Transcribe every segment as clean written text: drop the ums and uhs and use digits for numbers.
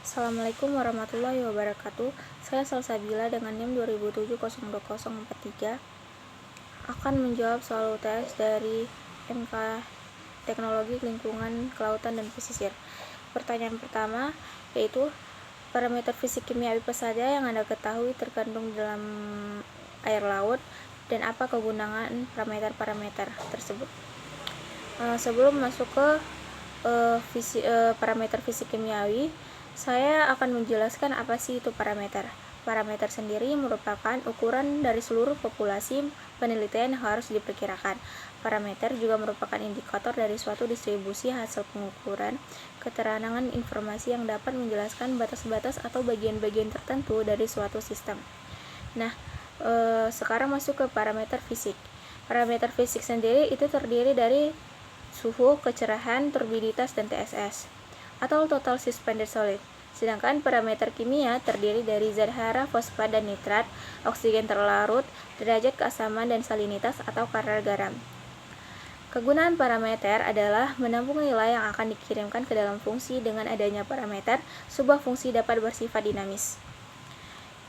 Assalamualaikum warahmatullahi wabarakatuh. Saya Salsabila dengan NIM 2007-02043 akan menjawab soal UTS dari MK Teknologi Lingkungan, Kelautan, dan Pesisir. Pertanyaan pertama yaitu parameter fisik kimiawi apa saja yang Anda ketahui terkandung dalam air laut dan apa kegunaan parameter-parameter tersebut. Sebelum masuk ke parameter fisik kimiawi, saya akan menjelaskan apa sih itu parameter. Parameter sendiri merupakan ukuran dari seluruh populasi penelitian yang harus diperkirakan. Parameter juga merupakan indikator dari suatu distribusi hasil pengukuran keterangan informasi yang dapat menjelaskan batas-batas atau bagian-bagian tertentu dari suatu sistem. Nah, sekarang masuk ke parameter fisik. Parameter fisik sendiri itu terdiri dari suhu, kecerahan, turbiditas, dan TSS atau total suspended solid. Sedangkan parameter kimia terdiri dari zat hara, fosfat, dan nitrat, oksigen terlarut, derajat keasaman, dan salinitas atau kadar garam. Kegunaan parameter adalah menampung nilai yang akan dikirimkan ke dalam fungsi. Dengan adanya parameter, sebuah fungsi dapat bersifat dinamis.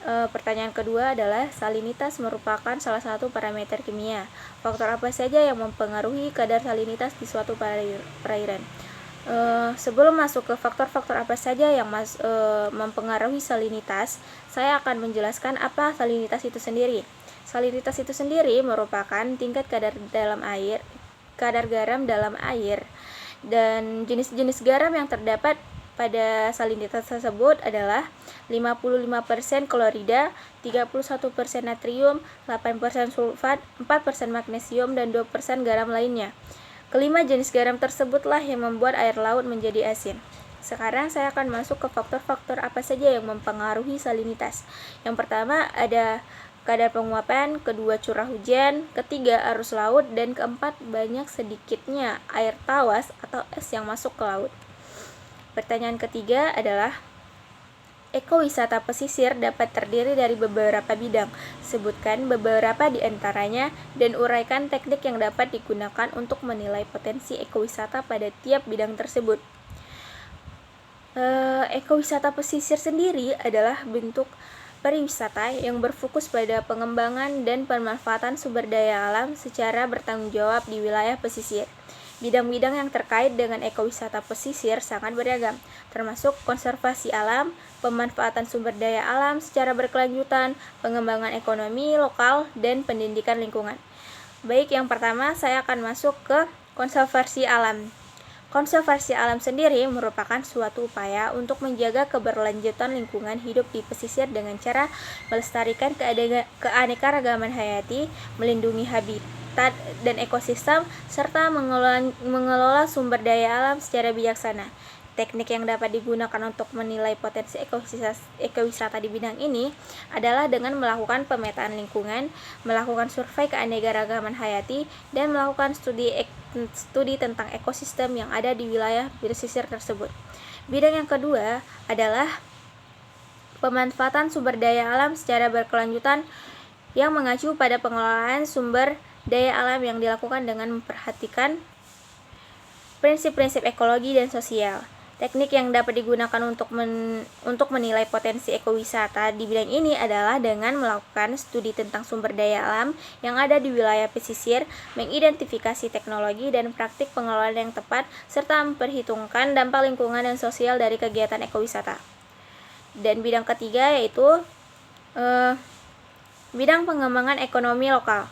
Pertanyaan kedua adalah salinitas merupakan salah satu parameter kimia. Faktor apa saja yang mempengaruhi kadar salinitas di suatu perairan? Sebelum masuk ke faktor-faktor apa saja yang mempengaruhi salinitas, saya akan menjelaskan apa salinitas itu sendiri. Salinitas itu sendiri merupakan tingkat kadar garam dalam air, dan jenis-jenis garam yang terdapat pada salinitas tersebut adalah 55% klorida, 31% natrium, 8% sulfat, 4% magnesium, dan 2% garam lainnya. Kelima jenis garam tersebutlah yang membuat air laut menjadi asin. Sekarang saya akan masuk ke faktor-faktor apa saja yang mempengaruhi salinitas. Yang pertama ada kadar penguapan, kedua curah hujan, ketiga arus laut, dan keempat banyak sedikitnya air tawas atau es yang masuk ke laut. Pertanyaan ketiga adalah ekowisata pesisir dapat terdiri dari beberapa bidang. Sebutkan beberapa di antaranya dan uraikan teknik yang dapat digunakan untuk menilai potensi ekowisata pada tiap bidang tersebut. Ekowisata pesisir sendiri adalah bentuk pariwisata yang berfokus pada pengembangan dan pemanfaatan sumber daya alam secara bertanggung jawab di wilayah pesisir. Bidang-bidang yang terkait dengan ekowisata pesisir sangat beragam, termasuk konservasi alam, pemanfaatan sumber daya alam secara berkelanjutan, pengembangan ekonomi lokal, dan pendidikan lingkungan. Baik, yang pertama saya akan masuk ke konservasi alam. Konservasi alam sendiri merupakan suatu upaya untuk menjaga keberlanjutan lingkungan hidup di pesisir dengan cara melestarikan keanekaragaman hayati, melindungi habitat dan ekosistem, serta mengelola sumber daya alam secara bijaksana. Teknik yang dapat digunakan untuk menilai potensi ekowisata di bidang ini adalah dengan melakukan pemetaan lingkungan, melakukan survei keanekaragaman hayati, dan melakukan studi tentang ekosistem yang ada di wilayah pesisir tersebut. Bidang yang kedua adalah pemanfaatan sumber daya alam secara berkelanjutan yang mengacu pada pengelolaan sumber daya alam yang dilakukan dengan memperhatikan prinsip-prinsip ekologi dan sosial. Teknik yang dapat digunakan untuk menilai potensi ekowisata di bidang ini adalah dengan melakukan studi tentang sumber daya alam yang ada di wilayah pesisir, mengidentifikasi teknologi dan praktik pengelolaan yang tepat, serta memperhitungkan dampak lingkungan dan sosial dari kegiatan ekowisata. Dan bidang ketiga yaitu bidang pengembangan ekonomi lokal.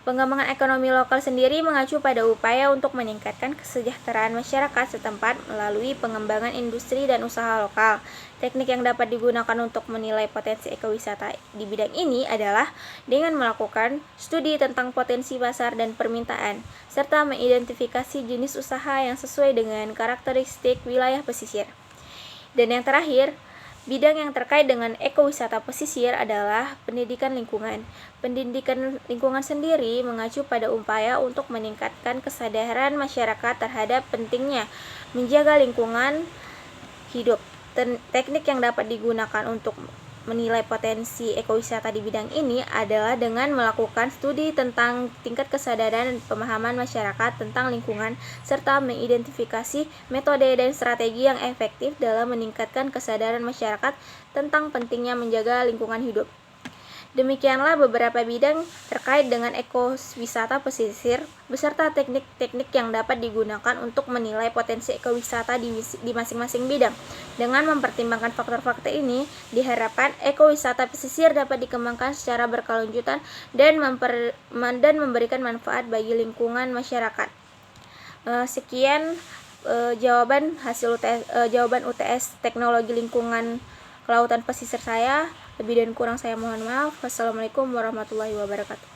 Pengembangan ekonomi lokal sendiri mengacu pada upaya untuk meningkatkan kesejahteraan masyarakat setempat melalui pengembangan industri dan usaha lokal. Teknik yang dapat digunakan untuk menilai potensi ekowisata di bidang ini adalah dengan melakukan studi tentang potensi pasar dan permintaan, serta mengidentifikasi jenis usaha yang sesuai dengan karakteristik wilayah pesisir. Dan yang terakhir, bidang yang terkait dengan ekowisata pesisir adalah pendidikan lingkungan. Pendidikan lingkungan sendiri mengacu pada upaya untuk meningkatkan kesadaran masyarakat terhadap pentingnya menjaga lingkungan hidup. Teknik yang dapat digunakan untuk menilai potensi ekowisata di bidang ini adalah dengan melakukan studi tentang tingkat kesadaran dan pemahaman masyarakat tentang lingkungan, serta mengidentifikasi metode dan strategi yang efektif dalam meningkatkan kesadaran masyarakat tentang pentingnya menjaga lingkungan hidup. Demikianlah beberapa bidang terkait dengan ekowisata pesisir beserta teknik-teknik yang dapat digunakan untuk menilai potensi ekowisata di masing-masing bidang. Dengan mempertimbangkan faktor-faktor ini, diharapkan ekowisata pesisir dapat dikembangkan secara berkelanjutan dan memberikan manfaat bagi lingkungan masyarakat. Sekian jawaban UTS Teknologi Lingkungan Kelautan Pesisir saya. Lebih dan kurang saya mohon maaf. Wassalamualaikum warahmatullahi wabarakatuh.